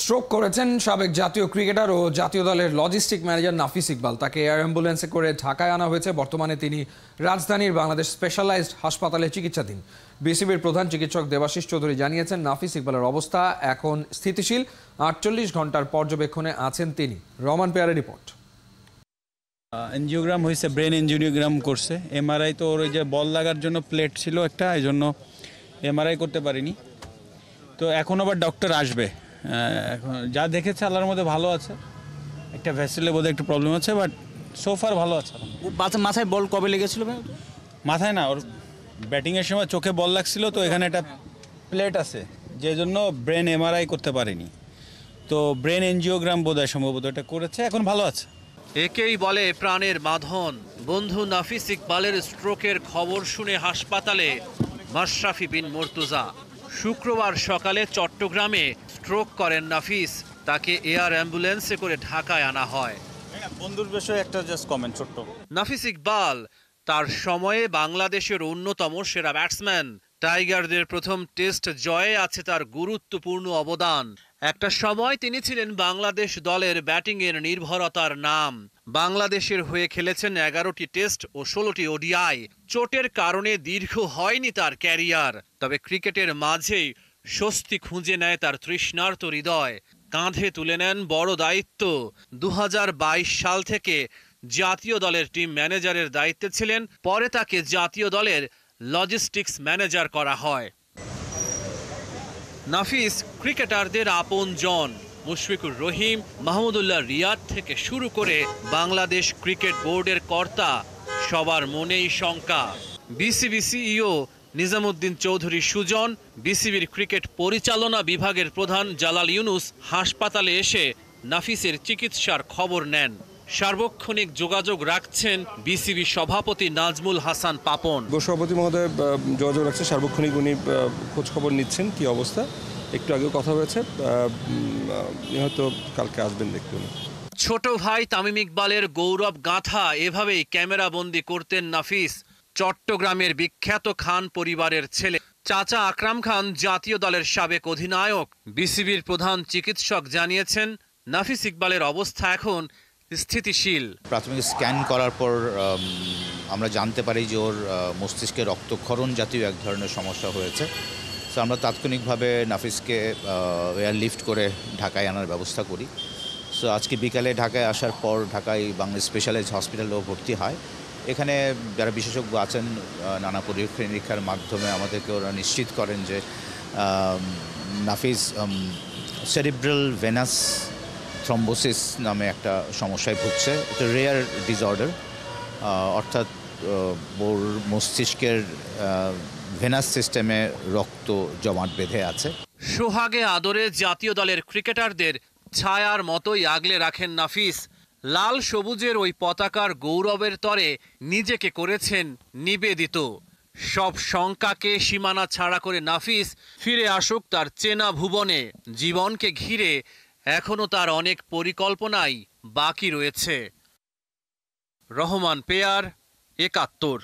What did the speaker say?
Stroke করেছেন সাবেক জাতীয় ক্রিকেটার ও জাতীয় দলের লজিস্টিক ম্যানেজার নাফিস ইকবাল। তাকে এয়ার অ্যাম্বুলেন্সে করে ঢাকায় আনা হয়েছে। বর্তমানে তিনি রাজধানীর বাংলাদেশ স্পেশালাইজড হাসপাতালে চিকিৎসাধীন। বিসিবির প্রধান চিকিৎসক দেবাশিস চৌধুরী জানিয়েছেন, নাফিস ইকবালের অবস্থা এখন স্থিতিশীল। 48 ঘন্টার পর্যবেক্ষণে আছেন তিনি। রহমান পেয়ারের রিপোর্ট। এনজিওগ্রাম হয়েছে, ব্রেন এনজিওগ্রাম করছে। এমআরআই তো ওর ওই যে বল লাগার জন্য প্লেট ছিল একটা, এই জন্য এমআরআই করতে পারিনি। তো এখন আবার ডক্টর আসবে। এখন যা দেখেছে আল্লাহর মধ্যে ভালো আছে। একটা ভেসেলে বোধহয় একটু প্রবলেম আছে, বাট সোফার ভালো আছে। মাথায় বল কবে লেগেছিল? মাথায় না, ওর ব্যাটিংয়ের সময় চোখে বল লাগছিল, তো এখানে একটা প্লেট আছে, যে জন্য ব্রেন এমআরআই করতে পারেনি। তো ব্রেন এনজিওগ্রাম বোধহয় সম্ভবত এটা করেছে, এখন ভালো আছে। একেই বলে প্রাণের বাঁধন। বন্ধু নাফিস ইকবালের স্ট্রোকের খবর শুনে হাসপাতালে মাশরাফি বিন মুর্তজা। শুক্রবার সকালে চট্টগ্রামে স্ট্রোক করেন নাফিস। তাকে এয়ার অ্যাম্বুলেন্সে করে ঢাকায় আনা হয়। বন্ধুর বিষয়ে একটা জাস্ট কমেন্ট ছোট্ট। নাফিস ইকবাল তার সময়ে বাংলাদেশের অন্যতম সেরা ব্যাটসম্যান। টাইগারদের প্রথম টেস্ট জয়ে আছে তার গুরুত্বপূর্ণ অবদান। একটা সময় তিনি ছিলেন বাংলাদেশ দলের ব্যাটিংয়ের নির্ভরতার নাম। বাংলাদেশের হয়ে খেলেছেন 11টি টেস্ট ও 16টি ওডিআই। চোটের কারণে দীর্ঘ হয়নি তার ক্যারিয়ার, তবে ক্রিকেটের মাঝেই স্বস্তি খুঁজে নেয় তার তৃষ্ণার্ত হৃদয়। কাঁধে তুলে নেন বড় দায়িত্ব। 2022 সাল থেকে জাতীয় দলের টিম ম্যানেজারের দায়িত্বে ছিলেন। পরে তাকে জাতীয় দলের লজিস্টিক্স ম্যানেজার করা হয়। নাফিস ক্রিকেটারদের আপনজন। মুশফিকুর রহিম, মাহমুদুল্লাহ রিয়াদ থেকে শুরু করে বাংলাদেশ ক্রিকেট বোর্ডের কর্তা, সবার মনেই শঙ্কা। বিসিবি সিইও নিজামুদ্দিন চৌধুরী সুজন, বিসিবির ক্রিকেট পরিচালনা বিভাগের প্রধান জালাল ইউনুস হাসপাতালে এসে নাফিসের চিকিৎসার খবর নেন। সার্বক্ষণিক যোগাযোগ রাখছেন বিসিবি সভাপতি নাজমুল হাসান পাপন। সভাপতি মহোদয় যোগাযোগ রাখছেন সার্বক্ষণিক, উনি খোঁজ খবর নিচ্ছেন কি অবস্থা। একটু আগেও কথা হয়েছে, হয়তো কালকে আসবেন দেখতে। ছোট ভাই তামিম ইকবালের গৌরব গাথা এভাবেই ক্যামেরাবন্দি করতেন নাফিস। চট্টগ্রামের বিখ্যাত খান পরিবারের ছেলে। চাচা আকরাম খান জাতীয় দলের সাবেক অধিনায়ক। বিসিবির প্রধান চিকিৎসক জানিয়েছেন, নাফিস ইকবালের অবস্থা এখন স্থিতিশীল। প্রাথমিক স্ক্যান করার পর আমরা জানতে পারি যে ওর মস্তিষ্কে রক্তক্ষরণ জাতীয় এক ধরনের সমস্যা হয়েছে। তো আমরা তাৎক্ষণিকভাবে নাফিসকে এয়ারলিফট করে ঢাকায় আনার ব্যবস্থা করি। সো আজকে বিকালে ঢাকায় আসার পর ঢাকায় বাংলাদেশ স্পেশালাইজড হসপিটালেও ভর্তি হয়। এখানে যারা বিশেষজ্ঞ আছেন নানা পরীক্ষা নিরীক্ষার মাধ্যমে আমাদেরকে ওরা নিশ্চিত করেন যে নাফিস সেরিব্রাল ভেনাস থ্রম্বোসিস নামে একটা সমস্যায় ভুগছে। এটা রেয়ার ডিসঅর্ডার, অর্থাৎ ওর মস্তিষ্কের ভেনাস সিস্টেমে রক্ত জমাট বেঁধে আছে। সোহাগে আদরে জাতীয় দলের ক্রিকেটারদের ছায়ার মতোই আগলে রাখেন নাফিস। লাল সবুজের ওই পতাকার গৌরবের তরে নিজেকে করেছেন নিবেদিত। সব শঙ্কাকে সীমানা ছাড়া করে নাফিস ফিরে আসুক তার চেনা ভুবনে। জীবনকে ঘিরে এখনো তার অনেক পরিকল্পনাই বাকি রয়েছে। রহমান পেয়ার, ৭১।